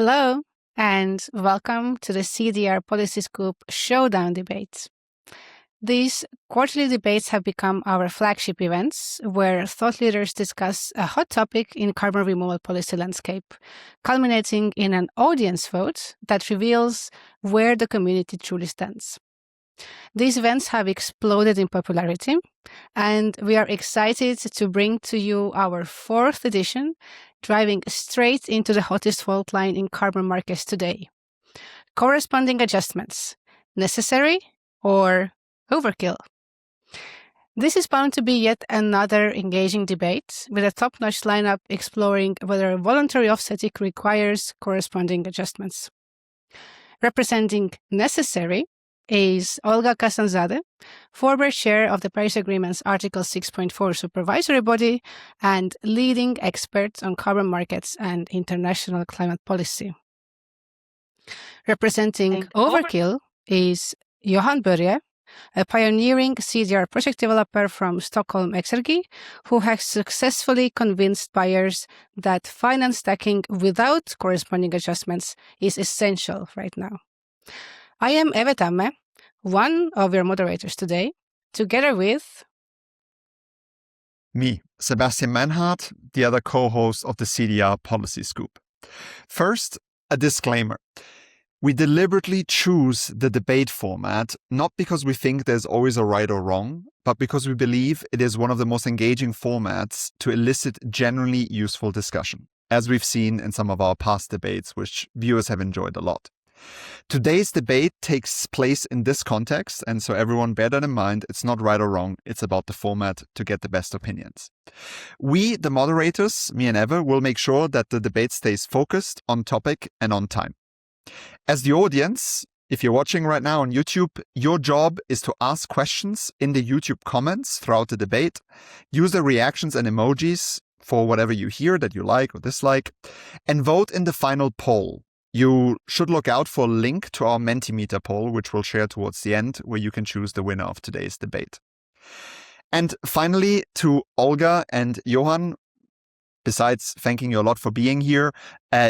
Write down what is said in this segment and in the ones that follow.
Hello, and welcome to the CDR Policy Scoop SHOWDOWN debates. These quarterly debates have become our flagship events where thought leaders discuss a hot topic in carbon removal policy landscape, culminating in an audience vote that reveals where the community truly stands. These events have exploded in popularity, and we are excited to bring to you our fourth edition, driving straight into the hottest fault line in carbon markets today. Corresponding adjustments, necessary or overkill? This is bound to be yet another engaging debate with a top-notch lineup exploring whether voluntary offsetting requires corresponding adjustments. Representing necessary is Olga Gassan-zade, former chair of the Paris Agreement's Article 6.4 Supervisory Body and leading expert on carbon markets and international climate policy. Representing overkill is Johan Börje, a pioneering CDR project developer from Stockholm Exergi, who has successfully convinced buyers that finance stacking without corresponding adjustments is essential right now. I am Tamme, one of your moderators today, together with me, Sebastian Manhart, the other co-host of the CDR Policy Scoop. First, a disclaimer. We deliberately choose the debate format not because we think there's always a right or wrong, but because we believe it is one of the most engaging formats to elicit genuinely useful discussion, as we've seen in some of our past debates, which viewers have enjoyed a lot. Today's debate takes place in this context, and so everyone bear that in mind. It's not right or wrong. It's about the format to get the best opinions. We, the moderators, me and Eva, will make sure that the debate stays focused, on topic, and on time. As the audience, if you're watching right now on YouTube, your job is to ask questions in the YouTube comments throughout the debate, use the reactions and emojis for whatever you hear that you like or dislike, and vote in the final poll. You should look out for a link to our Mentimeter poll, which we'll share towards the end, where you can choose the winner of today's debate. And finally, to Olga and Johan, besides thanking you a lot for being here,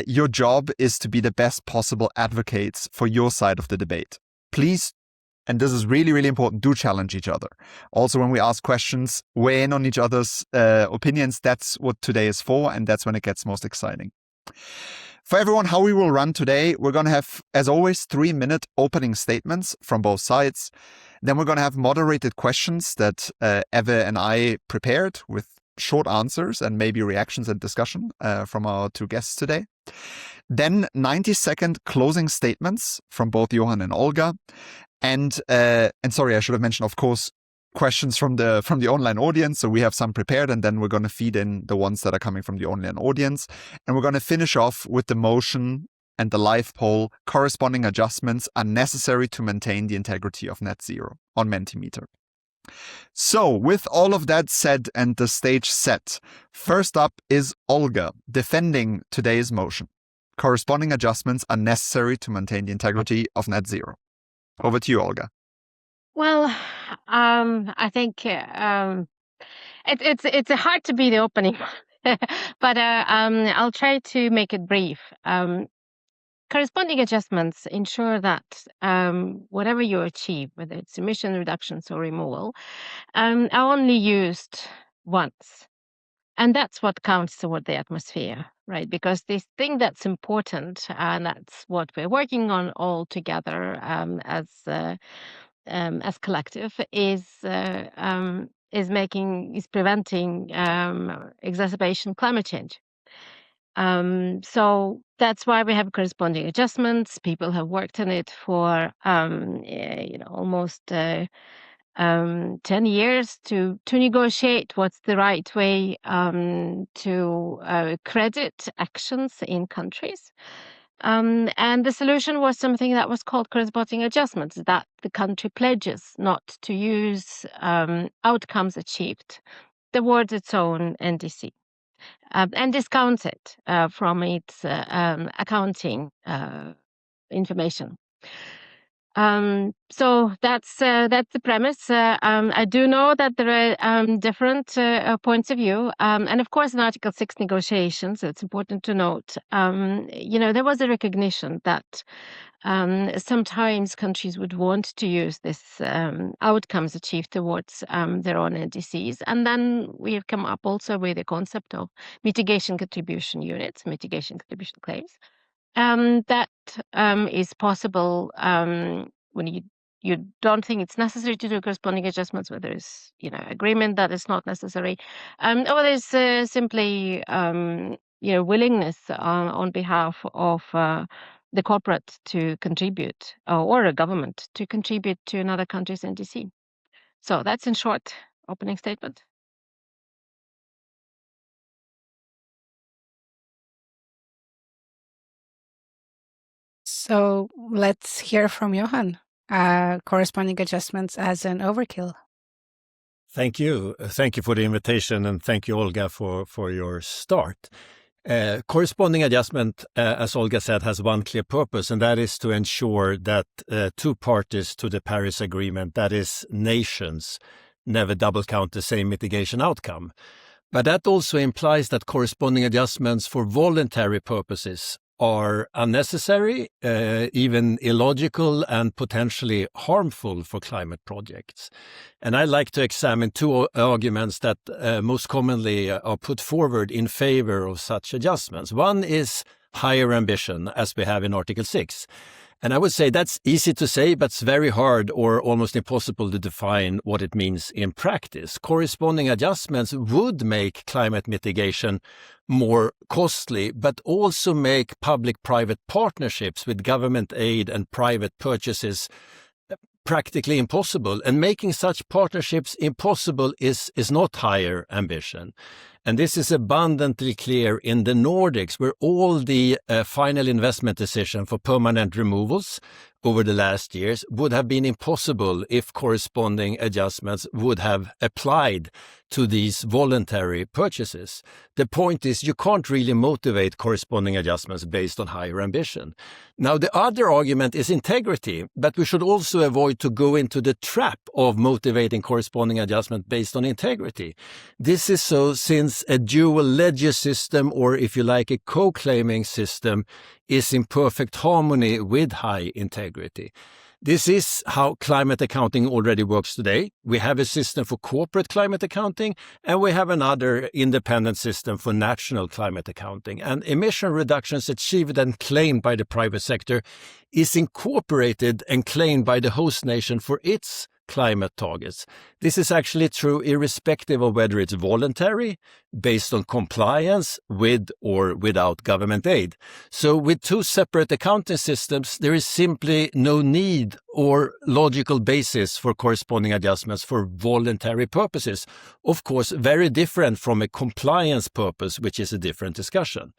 your job is to be the best possible advocates for your side of the debate. Please, and this is really, really important, do challenge each other. Also, when we ask questions, weigh in on each other's opinions. That's what today is for, and that's when it gets most exciting. For everyone, how we will run today, we're going to have, as always, 3-minute opening statements from both sides. Then we're going to have moderated questions that Eva and I prepared with short answers and maybe reactions and discussion from our two guests today. Then 90-second closing statements from both Johan and Olga. And sorry, I should have mentioned, of course, questions from the online audience. So we have some prepared, and then we're going to feed in the ones that are coming from the online audience. And we're going to finish off with the motion and the live poll. Corresponding adjustments are necessary to maintain the integrity of net zero on Mentimeter. So with all of that said and the stage set, first up is Olga defending today's motion. Corresponding adjustments are necessary to maintain the integrity of net zero. Over to you, Olga. Well, I think it's hard to be the opening, but I'll try to make it brief. Corresponding adjustments ensure that whatever you achieve, whether it's emission reductions or removal, are only used once. And that's what counts toward the atmosphere, right? Because this thing that's important, and that's what we're working on all together as collective, is preventing exacerbation climate change. So that's why we have corresponding adjustments. People have worked on it for almost 10 years to negotiate what's the right way to credit actions in countries. And the solution was something that was called corresponding adjustments, that the country pledges not to use outcomes achieved towards its own NDC. And discounts it from its accounting information. So that's the premise. I do know that there are different points of view, and of course, in Article 6 negotiations, it's important to note, there was a recognition that sometimes countries would want to use this outcomes achieved towards their own NDCs, and then we have come up also with the concept of mitigation contribution units, mitigation contribution claims. That is possible when you don't think it's necessary to do corresponding adjustments, where there's agreement that it's not necessary, or there's simply willingness on behalf of the corporate to contribute, or a government to contribute to another country's NDC. So that's in short opening statement. So let's hear from Johan. Corresponding adjustments as an overkill. Thank you. Thank you for the invitation, and thank you, Olga, for your start. Corresponding adjustment, as Olga said, has one clear purpose, and that is to ensure that two parties to the Paris Agreement, that is, nations, never double count the same mitigation outcome. But that also implies that corresponding adjustments for voluntary purposes are unnecessary, even illogical, and potentially harmful for climate projects. And I like to examine two arguments that most commonly are put forward in favor of such adjustments. One is higher ambition, as we have in Article 6. And I would say that's easy to say, but it's very hard or almost impossible to define what it means in practice. Corresponding adjustments would make climate mitigation more costly, but also make public-private partnerships with government aid and private purchases practically impossible. And making such partnerships impossible is not higher ambition. And this is abundantly clear in the Nordics, where all the final investment decision for permanent removals over the last years would have been impossible if corresponding adjustments would have applied to these voluntary purchases. The point is, you can't really motivate corresponding adjustments based on higher ambition. Now, the other argument is integrity, but we should also avoid to go into the trap of motivating corresponding adjustment based on integrity. This is so since a dual ledger system, or if you like, a co-claiming system, is in perfect harmony with high integrity. This is how climate accounting already works today. We have a system for corporate climate accounting, and we have another independent system for national climate accounting. And emission reductions achieved and claimed by the private sector is incorporated and claimed by the host nation for its climate targets. This is actually true irrespective of whether it's voluntary, based on compliance with or without government aid. So with two separate accounting systems, there is simply no need or logical basis for corresponding adjustments for voluntary purposes. Of course, very different from a compliance purpose, which is a different discussion.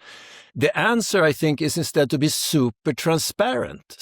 The answer, I think, is instead to be super transparent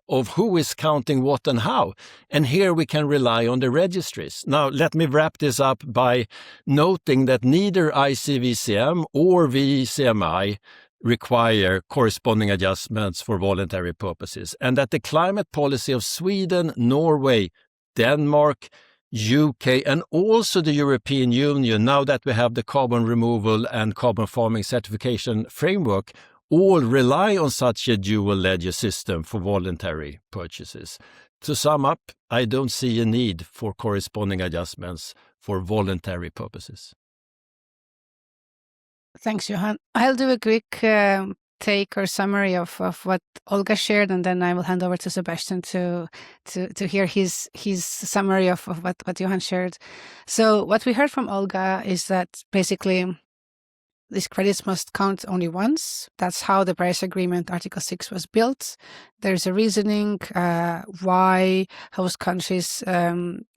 of who is counting what and how. And here we can rely on the registries. Now, let me wrap this up by noting that neither ICVCM or VCMI require corresponding adjustments for voluntary purposes, and that the climate policy of Sweden, Norway, Denmark, UK, and also the European Union, now that we have the carbon removal and carbon farming certification framework, all rely on such a dual ledger system for voluntary purchases. To sum up, I don't see a need for corresponding adjustments for voluntary purposes. Thanks, Johan. I'll do a quick take or summary of what Olga shared, and then I will hand over to Sebastian to hear his summary of what Johan shared. So what we heard from Olga is that basically these credits must count only once. That's how the Paris Agreement Article 6 was built. There's a reasoning why host countries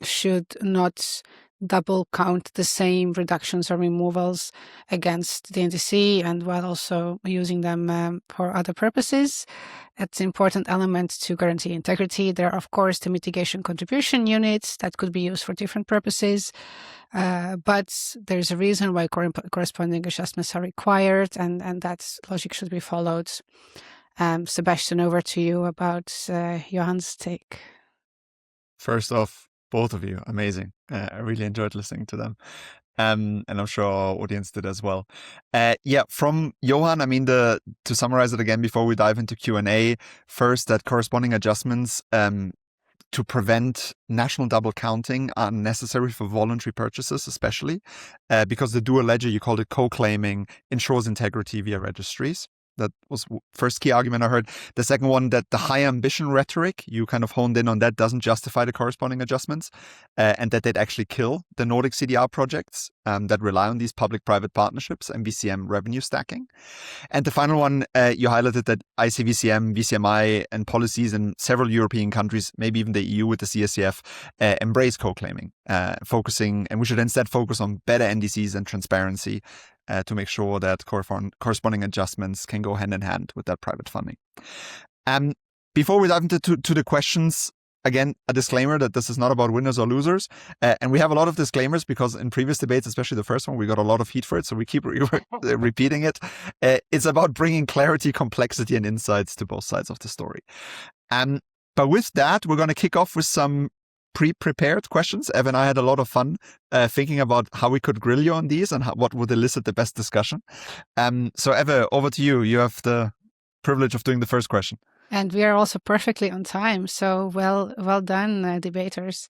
should not double count the same reductions or removals against the NDC, and while also using them for other purposes. It's an important element to guarantee integrity. There are, of course, the mitigation contribution units that could be used for different purposes, but there's a reason why corresponding adjustments are required, and that logic should be followed. Sebastian, over to you about Johan's take. First off, both of you, amazing. I really enjoyed listening to them. And I'm sure our audience did as well. From Johan, I mean, to summarize it again before we dive into Q&A, first, that corresponding adjustments to prevent national double counting are necessary for voluntary purchases, especially because the dual ledger, you called it co-claiming, ensures integrity via registries. That was first key argument I heard. The second one, that the high ambition rhetoric, you kind of honed in on that, doesn't justify the corresponding adjustments, and that they'd actually kill the Nordic CDR projects that rely on these public-private partnerships and VCM revenue stacking. And the final one, you highlighted that ICVCM, VCMI, and policies in several European countries, maybe even the EU with the CSCF, embrace co-claiming, focusing, and we should instead focus on better NDCs and transparency to make sure that corresponding adjustments can go hand in hand with that private funding. Before we dive into the questions, again, a disclaimer that this is not about winners or losers. And we have a lot of disclaimers because in previous debates, especially the first one, we got a lot of heat for it. So we keep repeating it. It's about bringing clarity, complexity, and insights to both sides of the story. But with that, we're going to kick off with some pre-prepared questions. Ev and I had a lot of fun thinking about how we could grill you on these and what would elicit the best discussion. So Eva, over to you. You have the privilege of doing the first question. And we are also perfectly on time. So well done, debaters.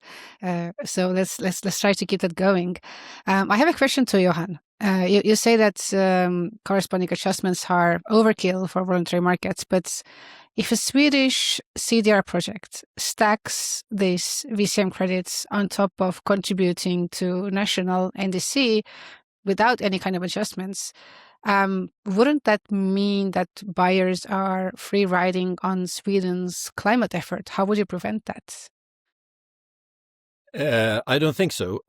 So let's try to keep that going. I have a question to Johan. You say that corresponding adjustments are overkill for voluntary markets, but if a Swedish CDR project stacks these VCM credits on top of contributing to national NDC without any kind of adjustments, wouldn't that mean that buyers are free riding on Sweden's climate effort? How would you prevent that? I don't think so.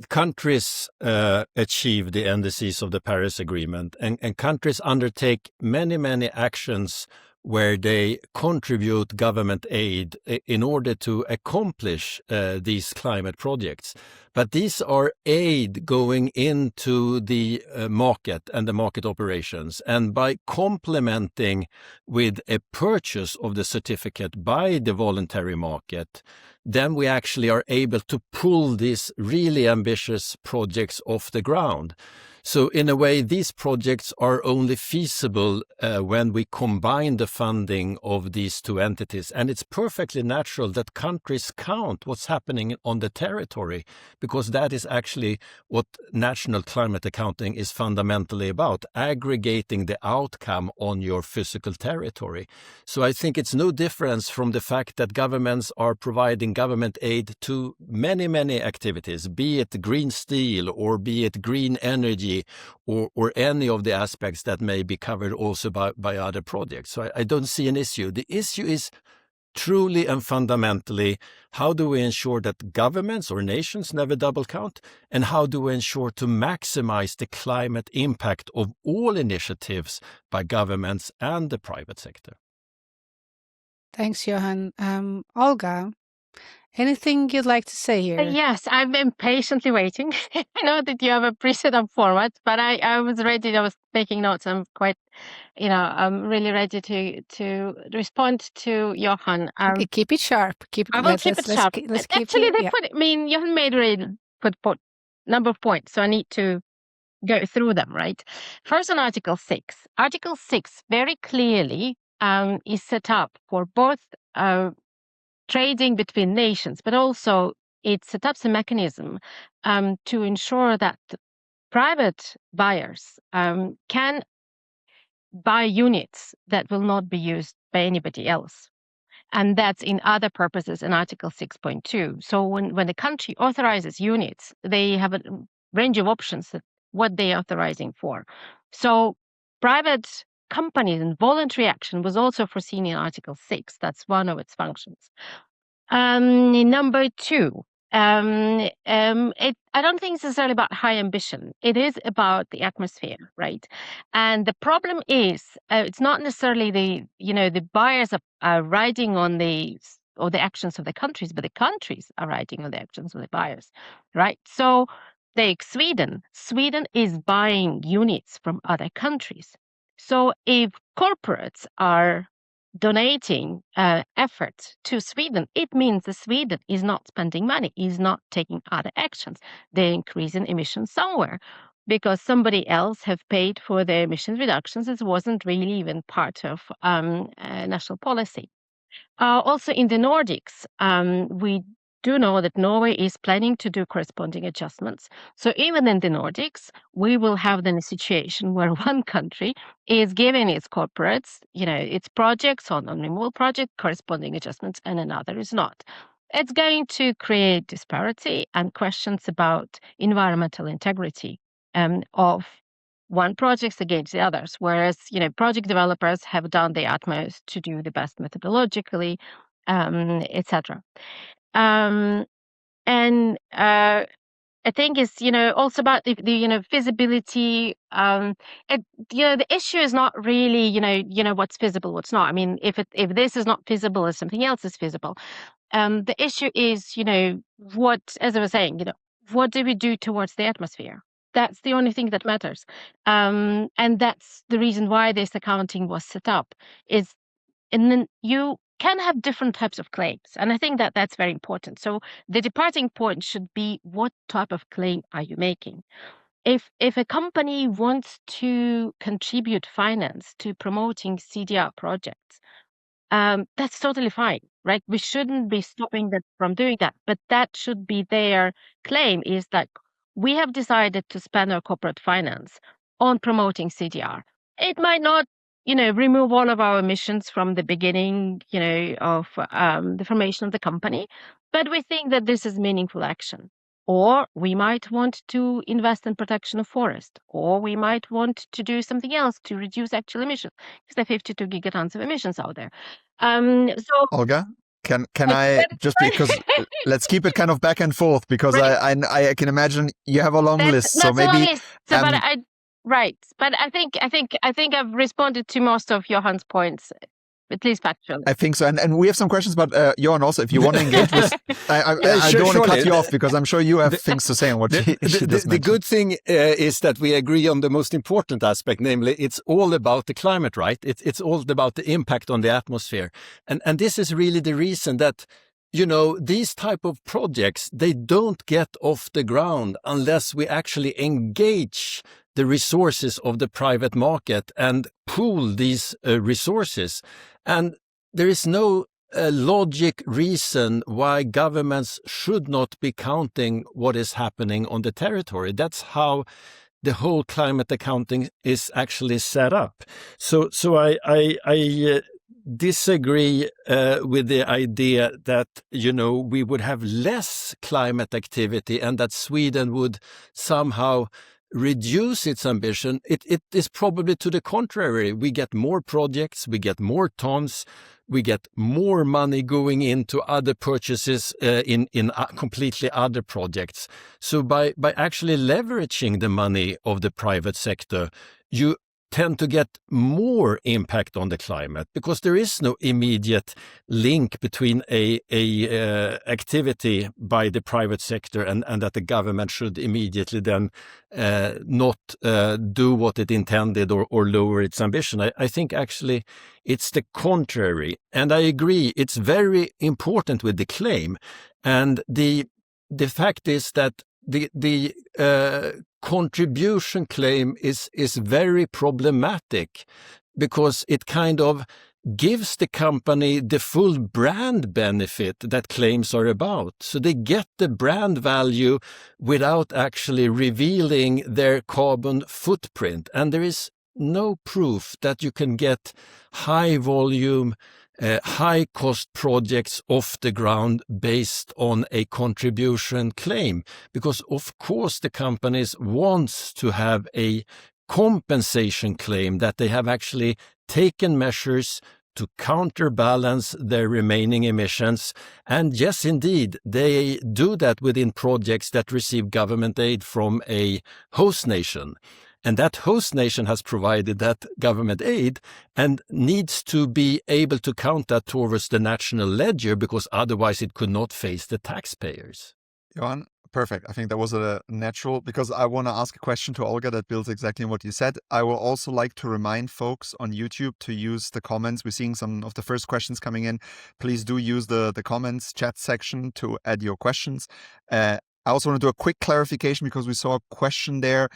Countries achieve the NDCs of the Paris Agreement, and countries undertake many actions where they contribute government aid in order to accomplish these climate projects. But these are aid going into the market and the market operations. And by complementing with a purchase of the certificate by the voluntary market, then we actually are able to pull these really ambitious projects off the ground. So in a way, these projects are only feasible when we combine the funding of these two entities. And it's perfectly natural that countries count what's happening on the territory, because that is actually what national climate accounting is fundamentally about, aggregating the outcome on your physical territory. So I think it's no difference from the fact that governments are providing government aid to many activities, be it green steel or be it green energy, or any of the aspects that may be covered also by other projects. So I don't see an issue. The issue is truly and fundamentally, how do we ensure that governments or nations never double count? And how do we ensure to maximize the climate impact of all initiatives by governments and the private sector? Thanks, Johan. Olga, anything you'd like to say here? Yes, I've been patiently waiting. I know that you have a preset up format, but I was ready. I was taking notes. I'm quite, I'm really ready to respond to Johan. Okay, keep it sharp. I will keep it sharp. Johan made a really good number of points, so I need to go through them, right? First on Article 6. Article 6 very clearly is set up for both trading between nations, but also it sets up a mechanism to ensure that private buyers can buy units that will not be used by anybody else. And that's in other purposes in Article 6.2. So when the country authorizes units, they have a range of options that what they're authorizing for. So private companies and voluntary action was also foreseen in Article 6. That's one of its functions. Number 2, I don't think it's necessarily about high ambition. It is about the atmosphere, right? And the problem is, it's not necessarily the buyers are riding on the actions of the countries, but the countries are riding on the actions of the buyers, right? So take Sweden. Sweden is buying units from other countries. So if corporates are donating effort to Sweden, it means that Sweden is not spending money, is not taking other actions. They're increasing emissions somewhere because somebody else have paid for the emission reductions. It wasn't really even part of national policy. Also in the Nordics, we do know that Norway is planning to do corresponding adjustments. So even in the Nordics, we will have then a situation where one country is giving its corporates, its projects on removal project corresponding adjustments, and another is not. It's going to create disparity and questions about environmental integrity of one project against the others, whereas project developers have done their utmost to do the best methodologically, etc. And I think it's also about the feasibility. The issue is not really what's feasible, what's not. I mean, if this is not feasible, if something else is feasible. The issue is what, as I was saying, what do we do towards the atmosphere? That's the only thing that matters. And that's the reason why this accounting was set up, and then you can have different types of claims. And I think that that's very important. So the departing point should be, what type of claim are you making? If a company wants to contribute finance to promoting CDR projects, that's totally fine, right? We shouldn't be stopping them from doing that. But that should be their claim, is that we have decided to spend our corporate finance on promoting CDR. It might not, remove all of our emissions from the beginning, of the formation of the company, but we think that this is meaningful action. Or we might want to invest in protection of forest, or we might want to do something else to reduce actual emissions, because there are 52 gigatons of emissions out there. So Olga, can I just, because let's keep it kind of back and forth, because right. I can imagine you have a long list, so maybe right. But I think I've responded to most of Johan's points, at least factually. I think so. And we have some questions, but Johan, also, if you want to engage with, I don't want to cut you off, because I'm sure you have things to say on what the good thing is that we agree on the most important aspect, namely it's all about the climate, right? It's all about the impact on the atmosphere. And this is really the reason that, these type of projects, they don't get off the ground unless we actually engage the resources of the private market and pool these resources. And there is no logic reason why governments should not be counting what is happening on the territory. That's how the whole climate accounting is actually set up. So I disagree with the idea that, we would have less climate activity and that Sweden would somehow reduce its ambition. It is probably to the contrary. We get more projects, we get more tons, we get more money going into other purchases in completely other projects. So by actually leveraging the money of the private sector, you tend to get more impact on the climate, because there is no immediate link between a activity by the private sector and that the government should immediately then not do what it intended or lower its ambition. I think actually it's the contrary. And I agree, it's very important with the claim. And the fact is that the contribution claim is very problematic, because it kind of gives the company the full brand benefit that claims are about. So they get the brand value without actually revealing their carbon footprint. And there is no proof that you can get high volume, high cost projects off the ground based on a contribution claim, because of course the companies wants to have a compensation claim that they have actually taken measures to counterbalance their remaining emissions. And yes, indeed, they do that within projects that receive government aid from a host nation. And that host nation has provided that government aid and needs to be able to count that towards the national ledger, because otherwise it could not face the taxpayers. Johan, perfect. I think that was a natural, because I want to ask a question to Olga that builds exactly on what you said. I will also like to remind folks on YouTube to use the comments. We're seeing some of the first questions coming in. Please do use the comments chat section to add your questions. I also want to do a quick clarification, because we saw a question there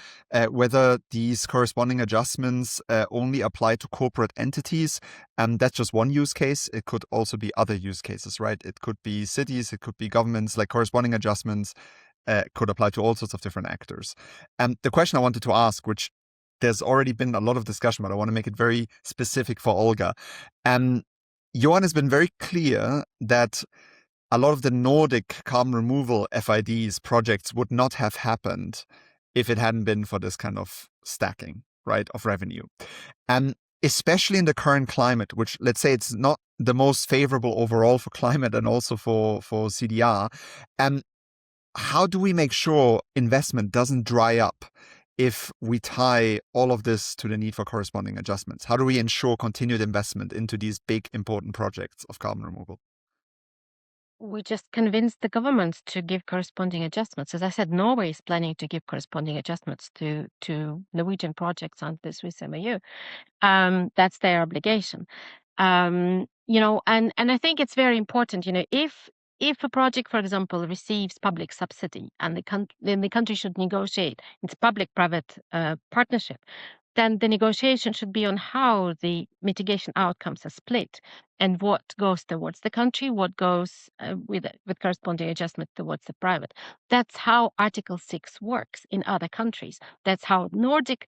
whether these corresponding adjustments only apply to corporate entities. That's just one use case. It could also be other use cases, right? It could be cities, it could be governments. Like, corresponding adjustments could apply to all sorts of different actors. The question I wanted to ask, which there's already been a lot of discussion, but I want to make it very specific for Olga. Johan has been very clear that a lot of the Nordic carbon removal FIDs projects would not have happened if it hadn't been for this kind of stacking, right, of revenue. And especially in the current climate, which, let's say, it's not the most favorable overall for climate and also for CDR. How do we make sure investment doesn't dry up if we tie all of this to the need for corresponding adjustments? How do we ensure continued investment into these big, important projects of carbon removal? We just convinced the government to give corresponding adjustments. As I said, Norway is planning to give corresponding adjustments to Norwegian projects under the Swiss MOU. That's their obligation. And I think it's very important, if a project, for example, receives public subsidy and then the country should negotiate, it's public-private partnership, then the negotiation should be on how the mitigation outcomes are split and what goes towards the country, what goes with corresponding adjustment towards the private. That's how Article 6 works in other countries. That's how Nordic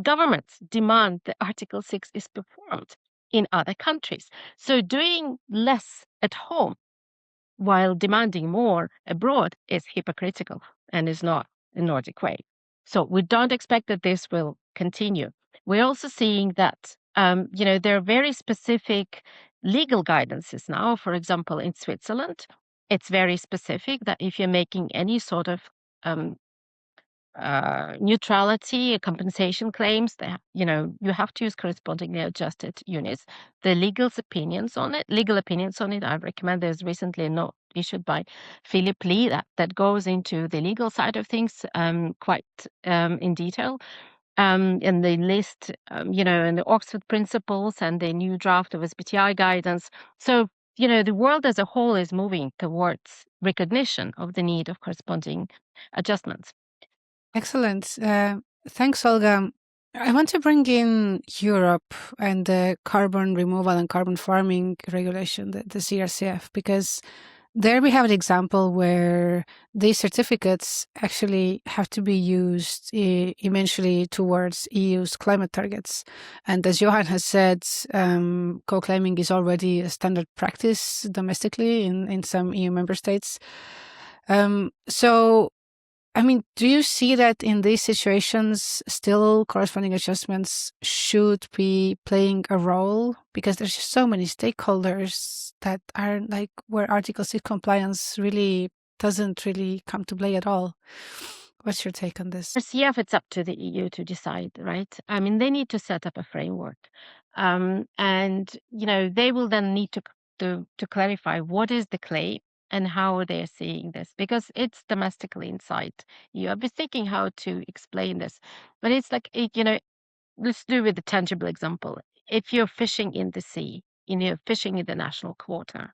governments demand that Article 6 is performed in other countries. So doing less at home while demanding more abroad is hypocritical and is not a Nordic way. So we don't expect that this will continue. We're also seeing that, there are very specific legal guidances now. For example, in Switzerland, it's very specific that if you're making any sort of neutrality compensation claims, that you have to use correspondingly adjusted units. The legal opinions on it, I recommend. There's recently a note issued by Philip Lee that goes into the legal side of things quite in detail. And they list, and the Oxford Principles and the new draft of SBTI guidance. So, the world as a whole is moving towards recognition of the need of corresponding adjustments. Excellent. Thanks, Olga. I want to bring in Europe and the carbon removal and carbon farming regulation, the CRCF, because there we have an example where these certificates actually have to be used eventually towards EU's climate targets. And as Johan has said, co-claiming is already a standard practice domestically in some EU member states. So, do you see that in these situations, still corresponding adjustments should be playing a role? Because there's just so many stakeholders that are where Article 6 compliance really doesn't really come to play at all. What's your take on this? For CF, it's up to the EU to decide, right? They need to set up a framework. And, they will then need to clarify what is the claim and how they're seeing this, because it's domestically inside you. I've been thinking how to explain this, but it's let's do with a tangible example. If you're fishing in the sea, you're fishing in the national quota,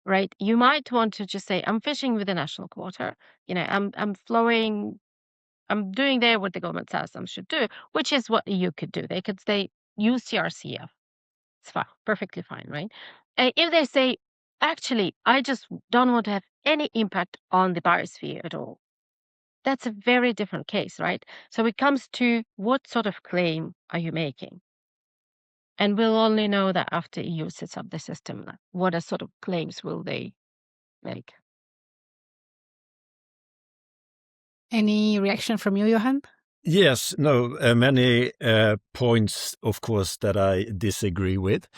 right? You might want to just say, I'm fishing with the national quota. I'm flowing, I'm doing there what the government says I should do, which is what you could do. They could say, use CRCF. It's fine, perfectly fine, right? If they say, actually, I just don't want to have any impact on the biosphere at all, that's a very different case, right? So it comes to what sort of claim are you making? And we'll only know that after EU sets up the system. What sort of claims will they make? Any reaction from you, Johan? Yes, no, many points, of course, that I disagree with.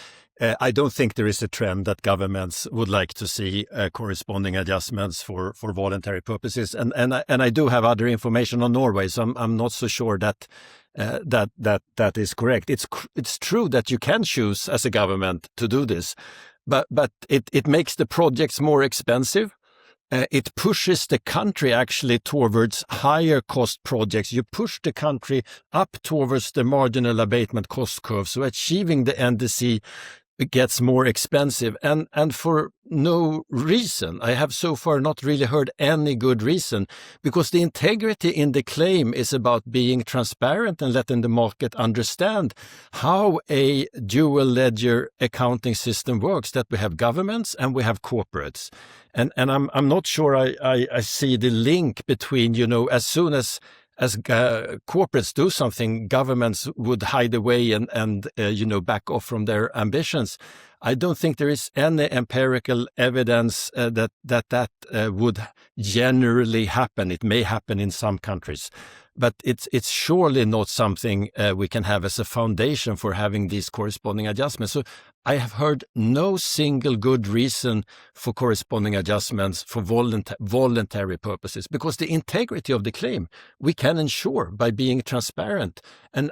I don't think there is a trend that governments would like to see corresponding adjustments for voluntary purposes, and I do have other information on Norway, so I'm not so sure that that is correct. It's true that you can choose as a government to do this, but it makes the projects more expensive. it pushes the country actually towards higher cost projects. You push the country up towards the marginal abatement cost curve. So achieving the NDC gets more expensive, and for no reason. I have so far not really heard any good reason, because the integrity in the claim is about being transparent and letting the market understand how a dual ledger accounting system works, that we have governments and we have corporates. And I'm not sure I see the link between, as soon as corporates do something, governments would hide away and back off from their ambitions. I don't think there is any empirical evidence that would generally happen. It may happen in some countries, but it's surely not something we can have as a foundation for having these corresponding adjustments. So I have heard no single good reason for corresponding adjustments for voluntary purposes, because the integrity of the claim we can ensure by being transparent and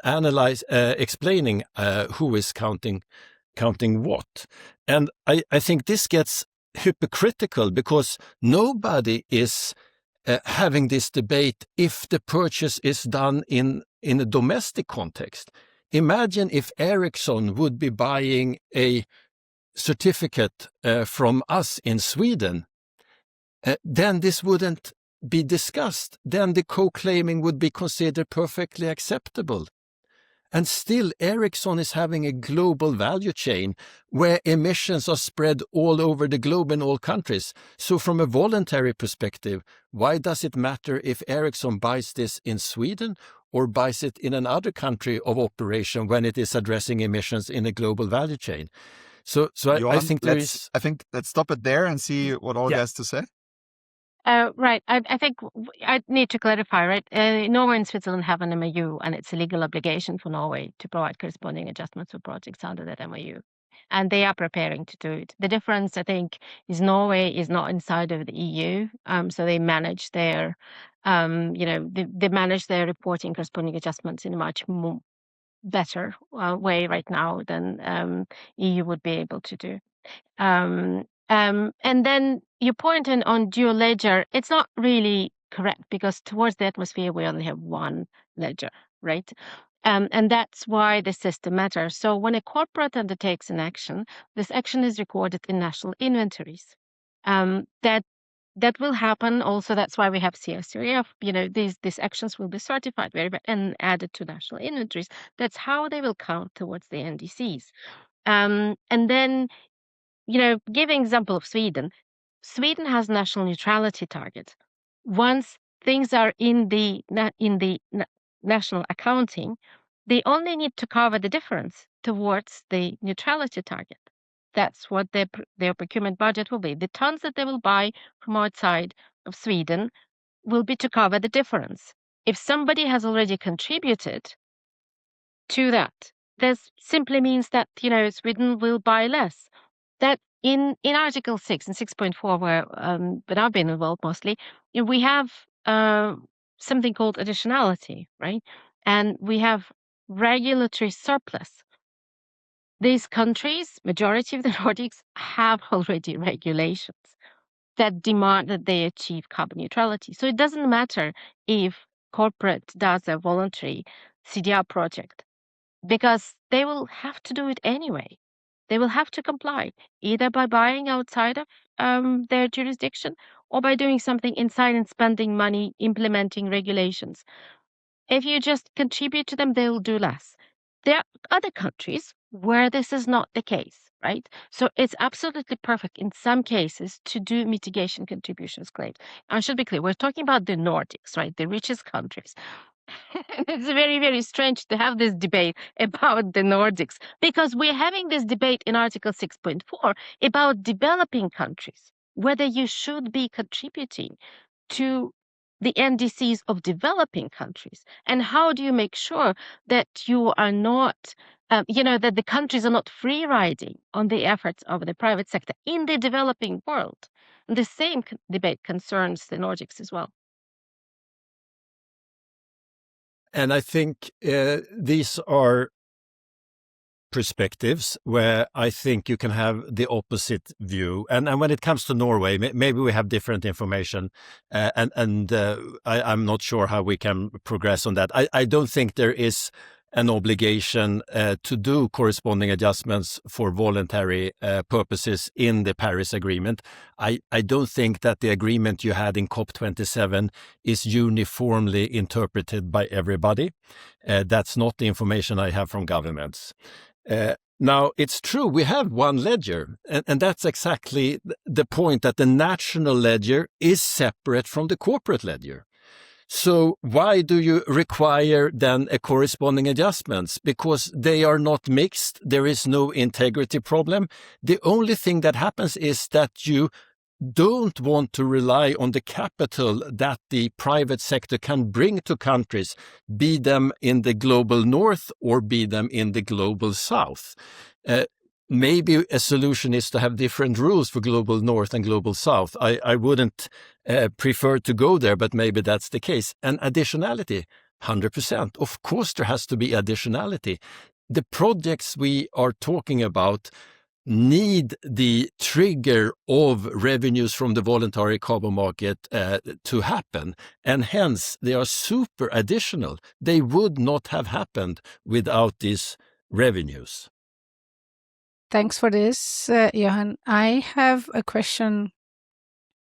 explaining who is counting what. And I think this gets hypocritical, because nobody is having this debate if the purchase is done in a domestic context. Imagine if Ericsson would be buying a certificate from us in Sweden, then this wouldn't be discussed. Then the co-claiming would be considered perfectly acceptable. And still, Ericsson is having a global value chain where emissions are spread all over the globe in all countries. So from a voluntary perspective, why does it matter if Ericsson buys this in Sweden or buys it in another country of operation when it is addressing emissions in a global value chain? So Johan, I think I think let's stop it there and see what Olga has to say. Right. I think I need to clarify, right? Norway and Switzerland have an MOU, and it's a legal obligation for Norway to provide corresponding adjustments for projects under that MOU. And they are preparing to do it. The difference, I think, is Norway is not inside of the EU, so they manage their, they manage their reporting corresponding adjustments in a much more better way right now than EU would be able to do. And then your point on dual ledger, it's not really correct, because towards the atmosphere, we only have one ledger, right? And that's why the system matters. So when a corporate undertakes an action, this action is recorded in national inventories. That will happen also. That's why we have CSRF. These actions will be certified and added to national inventories. That's how they will count towards the NDCs. And then, giving example of Sweden has national neutrality target. Once things are in the national accounting, they only need to cover the difference towards the neutrality target. That's what their procurement budget will be. The tons that they will buy from outside of Sweden will be to cover the difference. If somebody has already contributed to that, this simply means that Sweden will buy less. That in Article 6 and 6.4, where but I've been involved mostly, we have something called additionality, right? And we have regulatory surplus. These countries, majority of the Nordics, have already regulations that demand that they achieve carbon neutrality. So it doesn't matter if corporate does a voluntary CDR project, because they will have to do it anyway. They will have to comply, either by buying outside of their jurisdiction or by doing something inside and spending money implementing regulations. If you just contribute to them, they will do less. There are other countries where this is not the case, right? So it's absolutely perfect in some cases to do mitigation contributions claims. I should be clear, we're talking about the Nordics, right? The richest countries. It's very, very strange to have this debate about the Nordics, because we're having this debate in Article 6.4 about developing countries, whether you should be contributing to the NDCs of developing countries. And how do you make sure that you are not, that the countries are not free riding on the efforts of the private sector in the developing world? And the same debate concerns the Nordics as well. And I think these are perspectives where I think you can have the opposite view. And when it comes to Norway, maybe we have different information, I'm not sure how we can progress on that. I don't think there is an obligation to do corresponding adjustments for voluntary purposes in the Paris Agreement. I don't think that the agreement you had in COP27 is uniformly interpreted by everybody. That's not the information I have from governments. Now, it's true, we have one ledger, and that's exactly the point, that the national ledger is separate from the corporate ledger. So why do you require then a corresponding adjustments? Because they are not mixed. There is no integrity problem. The only thing that happens is that you don't want to rely on the capital that the private sector can bring to countries, be them in the global north or be them in the global south. Maybe a solution is to have different rules for global north and global south. I wouldn't prefer to go there, but maybe that's the case. And additionality, 100%. Of course, there has to be additionality. The projects we are talking about need the trigger of revenues from the voluntary carbon market to happen. And hence, they are super additional. They would not have happened without these revenues. Thanks for this, Johan. I have a question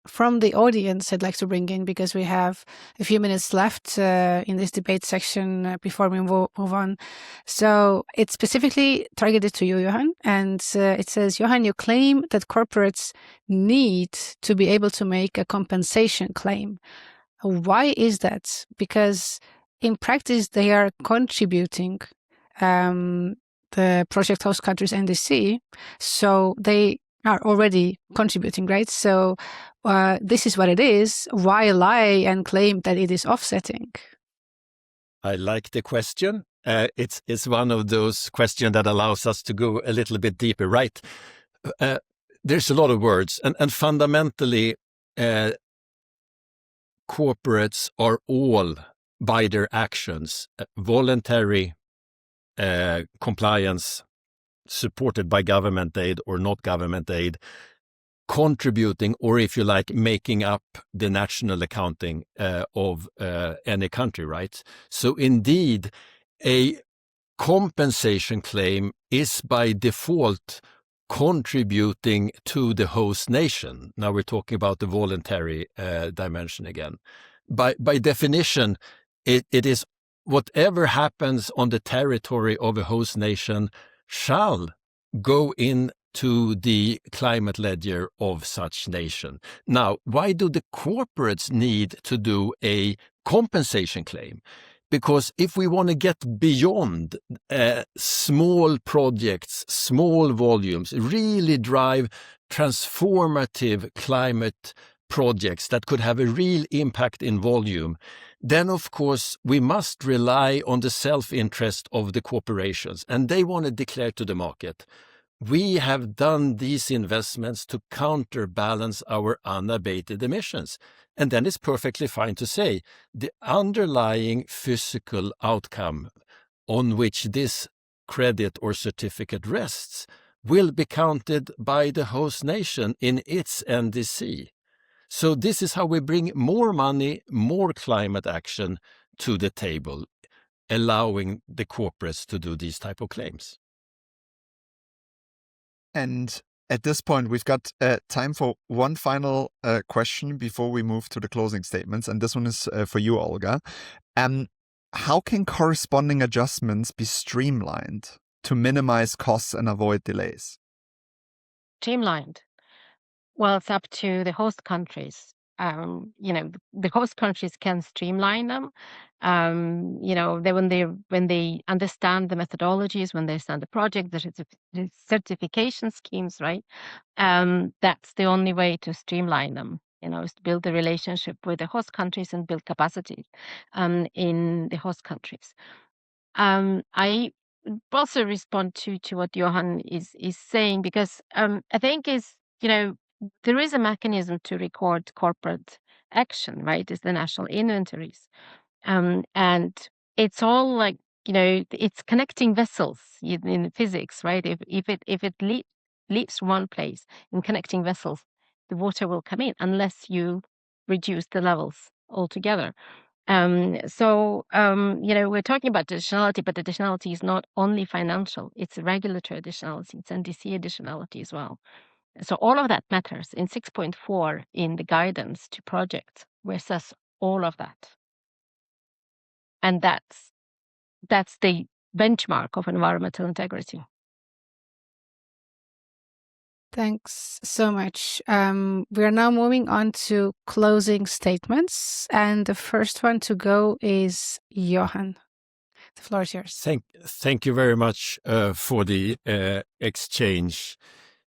from the audience I'd like to bring in, because we have a few minutes left in this debate section before we move on. So it's specifically targeted to you, Johan, and it says, Johan, you claim that corporates need to be able to make a compensation claim. Why is that? Because in practice, they are contributing the project host countries NDC, so they are already contributing, right? So this is what it is. Why lie and claim that it is offsetting? I like the question. It's one of those questions that allows us to go a little bit deeper, right? There's a lot of words, and fundamentally, corporates are all, by their actions, voluntary compliance, supported by government aid or not government aid, contributing, or if you like, making up the national accounting of any country, right? So indeed, a compensation claim is by default contributing to the host nation. Now we're talking about the voluntary dimension again. By definition, it is whatever happens on the territory of a host nation shall go into the climate ledger of such nation. Now, why do the corporates need to do a compensation claim? Because if we want to get beyond small projects, small volumes, really drive transformative climate projects that could have a real impact in volume, then of course we must rely on the self-interest of the corporations, and they want to declare to the market, we have done these investments to counterbalance our unabated emissions. And then it's perfectly fine to say the underlying physical outcome on which this credit or certificate rests will be counted by the host nation in its NDC. So this is how we bring more money, more climate action to the table, allowing the corporates to do these type of claims. And at this point, we've got time for one final question before we move to the closing statements. And this one is for you, Olga. How can corresponding adjustments be streamlined to minimize costs and avoid delays? Streamlined. Well, it's up to the host countries. The host countries can streamline them. When they understand the methodologies, when they understand the project, the certification schemes, right? That's the only way to streamline them. Is to build a relationship with the host countries and build capacity in the host countries. I also respond to what Johan is saying, because I think there is a mechanism to record corporate action, right? It's the national inventories. And it's all like it's connecting vessels in physics, right? If it leaves one place in connecting vessels, the water will come in unless you reduce the levels altogether. We're talking about additionality, but additionality is not only financial, it's regulatory additionality, it's NDC additionality as well. So all of that matters. In 6.4 in the guidance to projects, we assess all of that. And that's the benchmark of environmental integrity. Thanks so much. We are now moving on to closing statements. And the first one to go is Johan. The floor is yours. Thank you very much for the exchange.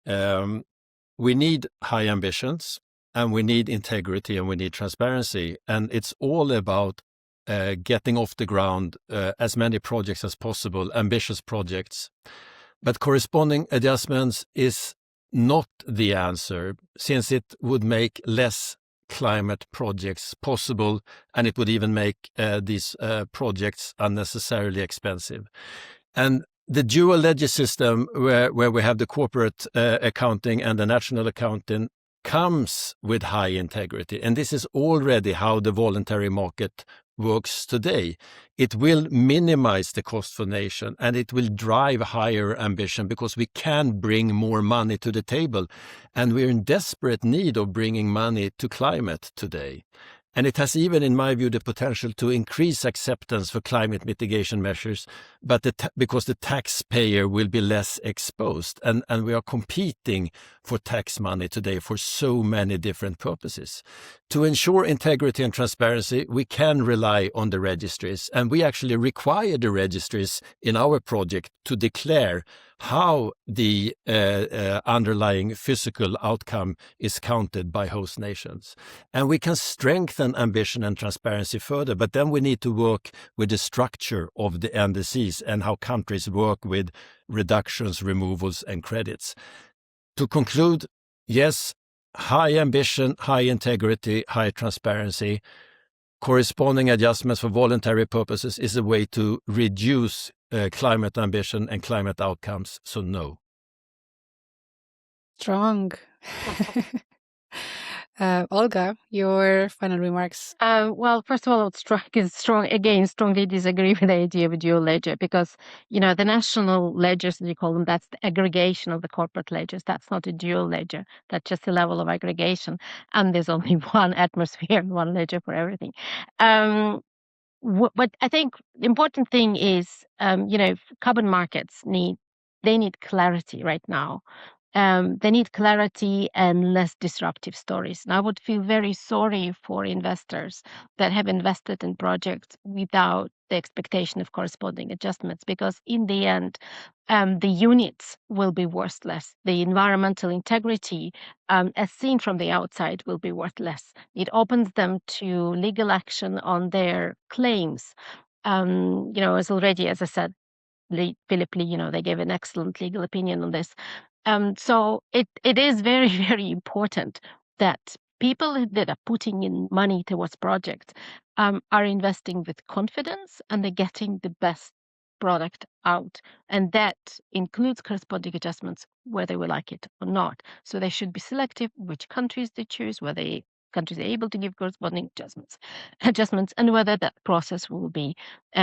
We need high ambitions, and we need integrity, and we need transparency. And it's all about getting off the ground as many projects as possible, ambitious projects. But corresponding adjustments is not the answer, since it would make less climate projects possible, and it would even make these projects unnecessarily expensive. And the dual ledger system, where we have the corporate accounting and the national accounting, comes with high integrity. And this is already how the voluntary market works today. It will minimize the cost for nation, and it will drive higher ambition, because we can bring more money to the table, and we're in desperate need of bringing money to climate today. And it has even, in my view, the potential to increase acceptance for climate mitigation measures, but because the taxpayer will be less exposed. And we are competing for tax money today for so many different purposes. To ensure integrity and transparency, we can rely on the registries. And we actually require the registries in our project to declare how the underlying physical outcome is counted by host nations. And we can strengthen ambition and transparency further, but then we need to work with the structure of the NDCs and how countries work with reductions, removals, and credits. To conclude, yes, high ambition, high integrity, high transparency. Corresponding adjustments for voluntary purposes is a way to reduce climate ambition and climate outcomes, so no. Strong. Olga, your final remarks. Well, first of all, I would strongly disagree with the idea of a dual ledger, because, the national ledgers, as you call them, that's the aggregation of the corporate ledgers. That's not a dual ledger. That's just a level of aggregation. And there's only one atmosphere and one ledger for everything. But I think the important thing is, carbon markets need clarity right now. They need clarity and less disruptive stories. And I would feel very sorry for investors that have invested in projects without the expectation of corresponding adjustments, because in the end, the units will be worthless. The environmental integrity, as seen from the outside, will be worthless. It opens them to legal action on their claims. As I said, Philip Lee, they gave an excellent legal opinion on this. So it is very, very important that people that are putting in money towards projects are investing with confidence, and they're getting the best product out. And that includes corresponding adjustments, whether we like it or not. So they should be selective which countries they choose, whether countries are able to give corresponding adjustments, and whether that process will be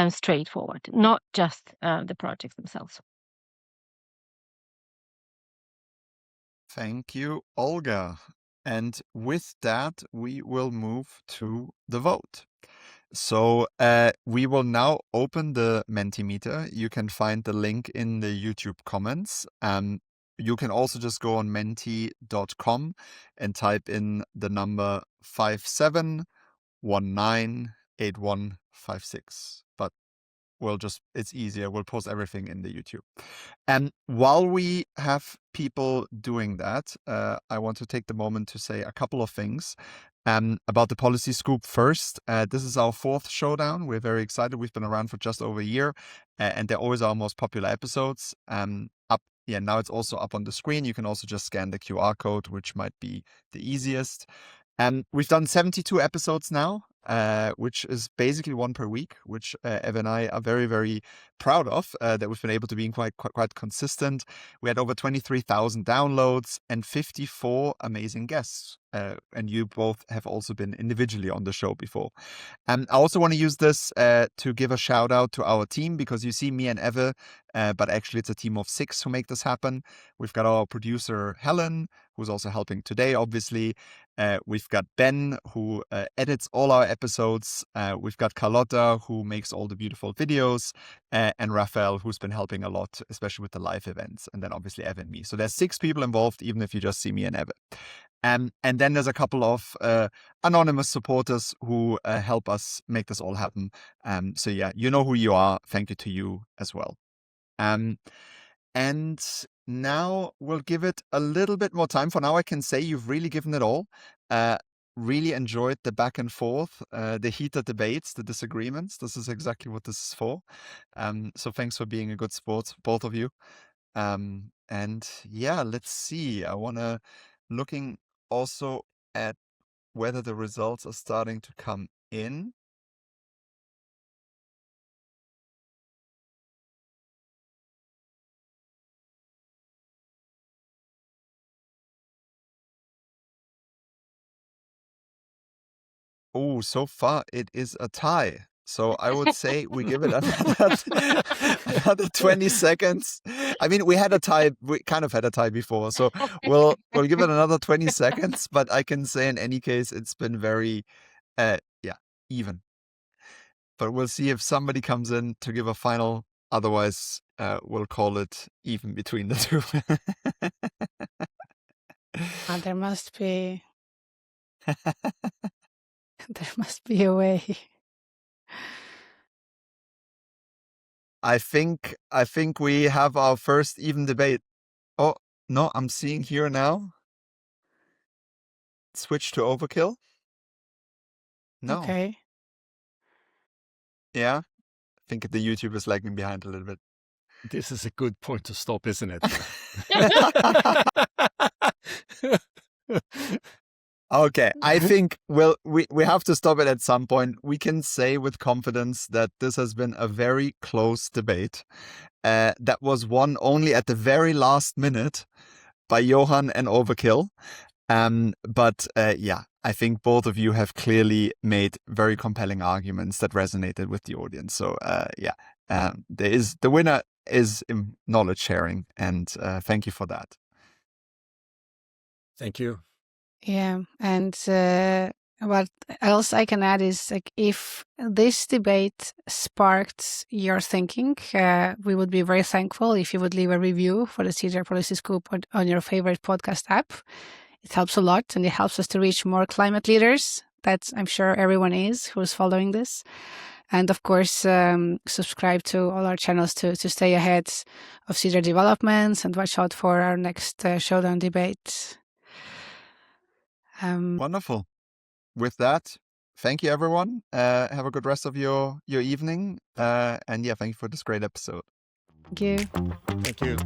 straightforward, not just the projects themselves. Thank you, Olga. And with that, we will move to the vote. So we will now open the Mentimeter. You can find the link in the YouTube comments. You can also just go on menti.com and type in the number 57198156. But it's easier. We'll post everything in the YouTube. And while we have people doing that, I want to take the moment to say a couple of things about the Policy Scoop first. This is our 4th showdown. We're very excited. We've been around for just over a year, and they're always our most popular episodes. Now it's also up on the screen. You can also just scan the QR code, which might be the easiest. We've done 72 episodes now. which is basically one per week, which Ev and I are very, very proud of, that we've been able to be quite consistent. We had over 23,000 downloads and 54 amazing guests. And you both have also been individually on the show before. I also want to use this to give a shout out to our team, because you see me and Eve, but actually it's a team of 6 who make this happen. We've got our producer, Helen, who's also helping today, obviously. We've got Ben, who edits all our episodes. We've got Carlotta, who makes all the beautiful videos, and Raphael, who's been helping a lot, especially with the live events. And then obviously Eve and me. So there's 6 people involved, even if you just see me and Eve. And then there's a couple of anonymous supporters who help us make this all happen. So yeah, you know who you are. Thank you to you as well. And now we'll give it a little bit more time. For now, I can say you've really given it all. Really enjoyed the back and forth, the heated debates, the disagreements. This is exactly what this is for. So thanks for being a good sport, both of you. And yeah, let's see. I want to looking also at whether the results are starting to come in. Oh, so far it is a tie. So I would say we give it another 20 seconds. I mean, we had a tie. We kind of had a tie before. So we'll give it another 20 seconds. But I can say in any case, it's been very, even. But we'll see if somebody comes in to give a final. Otherwise, we'll call it even between the two. There must be... There must be a way. I think we have our first even debate. Oh, no, I'm seeing here now. Switch to Overkill. No. Okay. Yeah. I think the YouTube is lagging behind a little bit. This is a good point to stop, isn't it? Okay, I think we have to stop it at some point. We can say with confidence that this has been a very close debate that was won only at the very last minute by Johan and Overkill. But I think both of you have clearly made very compelling arguments that resonated with the audience. So the winner is in knowledge sharing, and thank you for that. Thank you. Yeah, and what else I can add is, like, if this debate sparked your thinking, we would be very thankful if you would leave a review for the CDR Policy Scoop on your favorite podcast app. It helps a lot, and it helps us to reach more climate leaders. That I'm sure everyone is who's following this. And of course, subscribe to all our channels to stay ahead of CDR developments and watch out for our next showdown debate. Wonderful. With that, thank you, everyone. Have a good rest of your evening. And thank you for this great episode. Thank you. Thank you.